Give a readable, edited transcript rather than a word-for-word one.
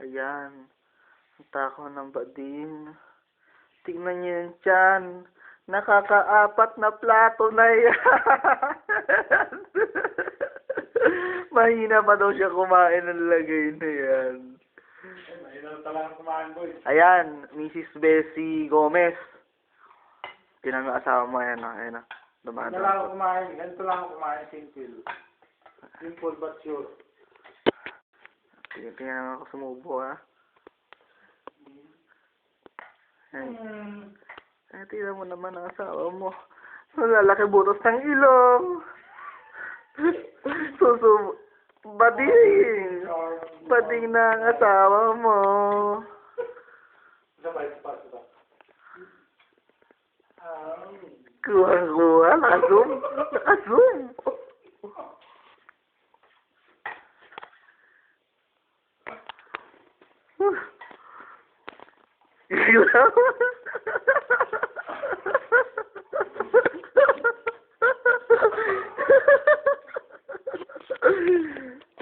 Ayan. Ang tako ng bading. Tingnan niyo yung tiyan. Nakakaapat na plato na yan. Mahina pa daw siya kumain ng lagay na yan. Mahina talaga kumain, boy. Ayan, Mrs. Bessie Gomez. Tinan mo asawa mo, ayan na, ayan na. Dumaan Ganito lang ako kumain. Ganito lang ako kumain. Simple. Simple but sure. Tingnan ako sumubo, ha. Ay. Ay, tingnan mo naman ang asawa mo. Lalaki butos ng ilong. Bading. Bading na ang asawa mo. Sabay, sabay. Kuha-kuha. Naka-zoom. Naka-zoom. Ilaw.